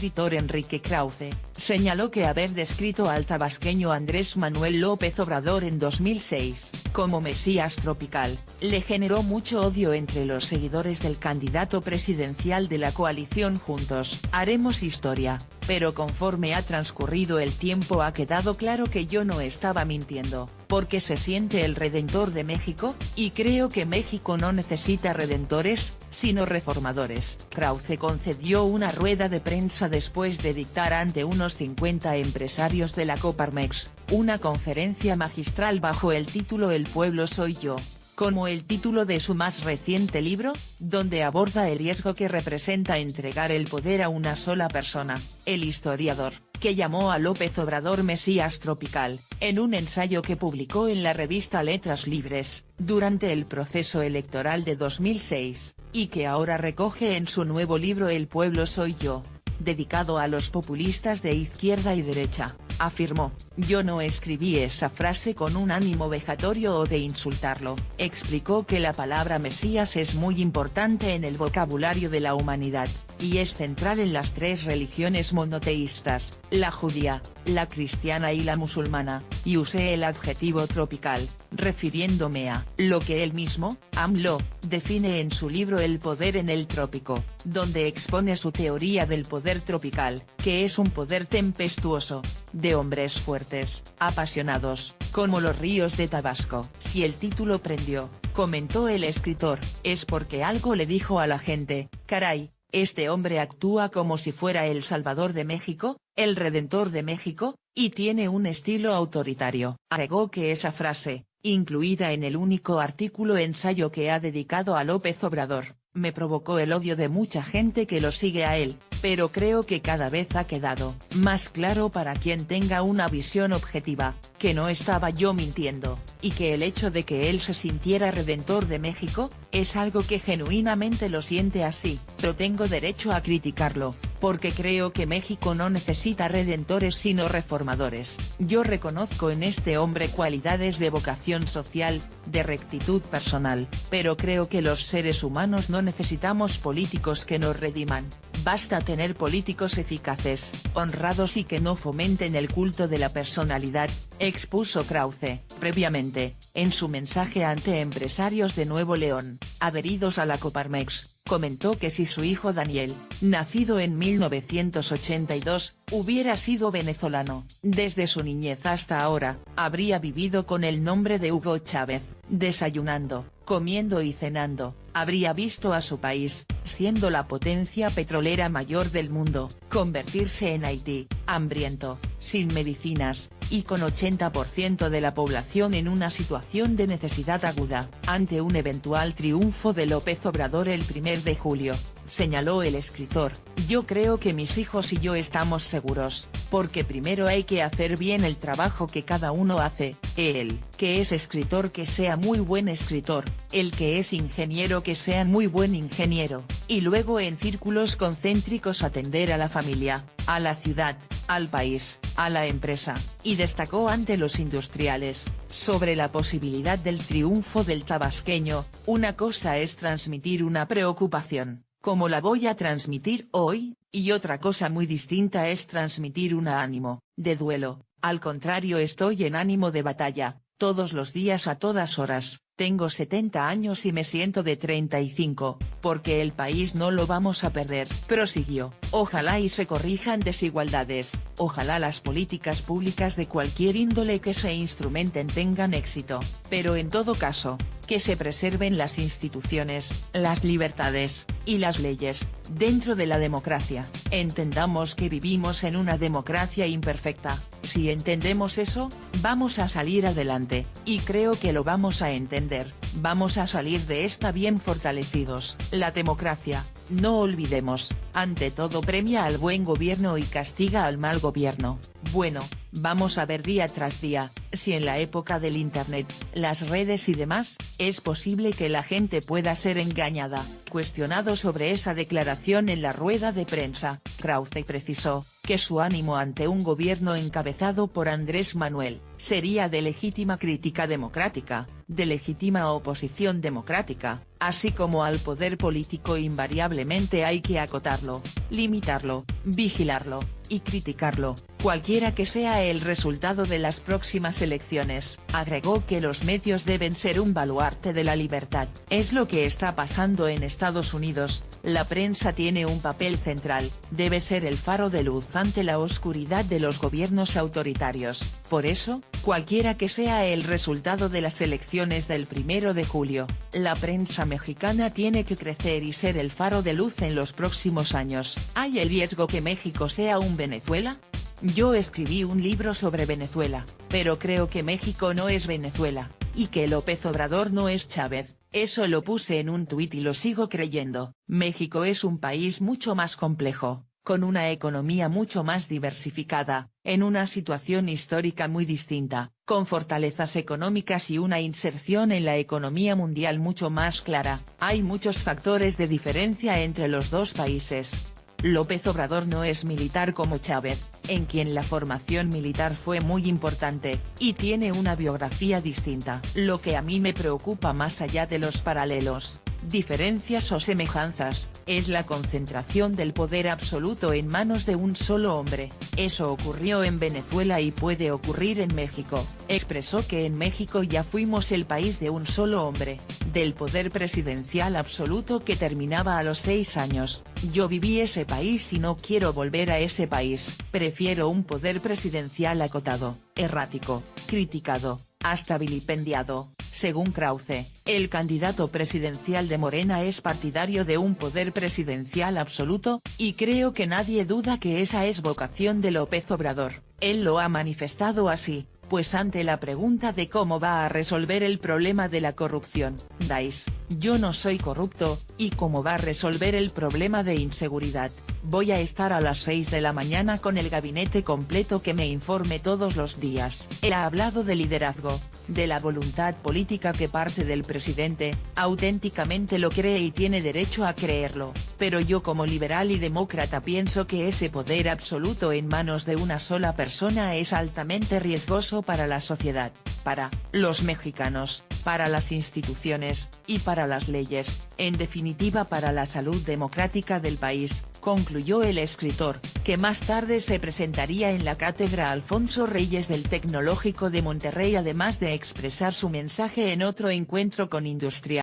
escritor Enrique Krause, señaló que haber descrito al tabasqueño Andrés Manuel López Obrador en 2006, como Mesías tropical, le generó mucho odio entre los seguidores del candidato presidencial de la coalición Juntos Haremos Historia, pero conforme ha transcurrido el tiempo ha quedado claro que yo no estaba mintiendo, porque se siente el redentor de México, y creo que México no necesita redentores, sino reformadores. Krause concedió una rueda de prensa después de dictar ante unos 50 empresarios de la Coparmex, una conferencia magistral bajo el título El pueblo soy yo, como el título de su más reciente libro, donde aborda el riesgo que representa entregar el poder a una sola persona. El historiador, que llamó a López Obrador Mesías tropical, en un ensayo que publicó en la revista Letras Libres, durante el proceso electoral de 2006, y que ahora recoge en su nuevo libro El pueblo soy yo, dedicado a los populistas de izquierda y derecha, afirmó: "Yo no escribí esa frase con un ánimo vejatorio o de insultarlo". Explicó que la palabra Mesías es muy importante en el vocabulario de la humanidad, y es central en las tres religiones monoteístas, la judía, la cristiana y la musulmana, y usé el adjetivo tropical, refiriéndome a lo que él mismo, AMLO, define en su libro El poder en el trópico, donde expone su teoría del poder tropical, que es un poder tempestuoso, de hombres fuertes, apasionados, como los ríos de Tabasco. Si el título prendió, comentó el escritor, es porque algo le dijo a la gente: caray, este hombre actúa como si fuera el Salvador de México, el Redentor de México, y tiene un estilo autoritario. Agregó que esa frase, incluida en el único ensayo que ha dedicado a López Obrador, me provocó el odio de mucha gente que lo sigue a él, pero creo que cada vez ha quedado más claro para quien tenga una visión objetiva, que no estaba yo mintiendo, y que el hecho de que él se sintiera redentor de México, es algo que genuinamente lo siente así, pero tengo derecho a criticarlo, porque creo que México no necesita redentores sino reformadores. Yo reconozco en este hombre cualidades de vocación social, de rectitud personal, pero creo que los seres humanos no necesitamos políticos que nos rediman, basta tener políticos eficaces, honrados y que no fomenten el culto de la personalidad, expuso Krause. Previamente, en su mensaje ante empresarios de Nuevo León, adheridos a la Coparmex, comentó que si su hijo Daniel, nacido en 1982, hubiera sido venezolano, desde su niñez hasta ahora, habría vivido con el nombre de Hugo Chávez, desayunando, comiendo y cenando, habría visto a su país, siendo la potencia petrolera mayor del mundo, convertirse en Haití, hambriento, sin medicinas, y con 80% de la población en una situación de necesidad aguda, ante un eventual triunfo de López Obrador el 1 de julio, señaló el escritor. Yo creo que mis hijos y yo estamos seguros, porque primero hay que hacer bien el trabajo que cada uno hace, él, que es escritor que sea muy buen escritor, el que es ingeniero que sea muy buen ingeniero, y luego en círculos concéntricos atender a la familia, a la ciudad, al país, a la empresa, y destacó ante los industriales, sobre la posibilidad del triunfo del tabasqueño: una cosa es transmitir una preocupación, como la voy a transmitir hoy, y otra cosa muy distinta es transmitir un ánimo, de duelo. Al contrario, estoy en ánimo de batalla, todos los días a todas horas. Tengo 70 años y me siento de 35, porque el país no lo vamos a perder. Prosiguió: ojalá y se corrijan desigualdades, ojalá las políticas públicas de cualquier índole que se instrumenten tengan éxito, pero en todo caso, que se preserven las instituciones, las libertades, y las leyes, dentro de la democracia. Entendamos que vivimos en una democracia imperfecta, si entendemos eso, vamos a salir adelante, y creo que lo vamos a entender. Vamos a salir de esta bien fortalecidos. La democracia, no olvidemos, ante todo premia al buen gobierno y castiga al mal gobierno. Bueno, Vamos a ver día tras día, si en la época del internet, las redes y demás, es posible que la gente pueda ser engañada. Cuestionado sobre esa declaración en la rueda de prensa, Krause precisó, que su ánimo ante un gobierno encabezado por Andrés Manuel, sería de legítima crítica democrática, de legítima oposición democrática, así como al poder político invariablemente hay que acotarlo, limitarlo, vigilarlo, y criticarlo, cualquiera que sea el resultado de las próximas elecciones. Agregó que los medios deben ser un baluarte de la libertad. Es lo que está pasando en Estados Unidos, la prensa tiene un papel central, debe ser el faro de luz ante la oscuridad de los gobiernos autoritarios. Por eso, cualquiera que sea el resultado de las elecciones del 1 de julio, la prensa mexicana tiene que crecer y ser el faro de luz en los próximos años. ¿Hay el riesgo que México sea un Venezuela? Yo escribí un libro sobre Venezuela, pero creo que México no es Venezuela, y que López Obrador no es Chávez, eso lo puse en un tuit y lo sigo creyendo. México es un país mucho más complejo, con una economía mucho más diversificada, en una situación histórica muy distinta, con fortalezas económicas y una inserción en la economía mundial mucho más clara. Hay muchos factores de diferencia entre los dos países. López Obrador no es militar como Chávez, en quien la formación militar fue muy importante, y tiene una biografía distinta. Lo que a mí me preocupa más allá de los paralelos, diferencias o semejanzas, es la concentración del poder absoluto en manos de un solo hombre. Eso ocurrió en Venezuela y puede ocurrir en México. Expresó que en México ya fuimos el país de un solo hombre, del poder presidencial absoluto que terminaba a los 6 años. Yo viví ese país y no quiero volver a ese país. Prefiero un poder presidencial acotado, errático, criticado, hasta vilipendiado. Según Krause, el candidato presidencial de Morena es partidario de un poder presidencial absoluto, y creo que nadie duda que esa es vocación de López Obrador. Él lo ha manifestado así, pues ante la pregunta de cómo va a resolver el problema de la corrupción, dice, yo no soy corrupto, y cómo va a resolver el problema de inseguridad, voy a estar a las 6 de la mañana con el gabinete completo que me informe todos los días. Él ha hablado de liderazgo, de la voluntad política que parte del presidente, auténticamente lo cree y tiene derecho a creerlo, pero yo como liberal y demócrata pienso que ese poder absoluto en manos de una sola persona es altamente riesgoso para la sociedad, para los mexicanos, para las instituciones, y para las leyes, en definitiva para la salud democrática del país, concluyó el escritor, que más tarde se presentaría en la Cátedra Alfonso Reyes del Tecnológico de Monterrey además de expresar su mensaje en otro encuentro con industriales.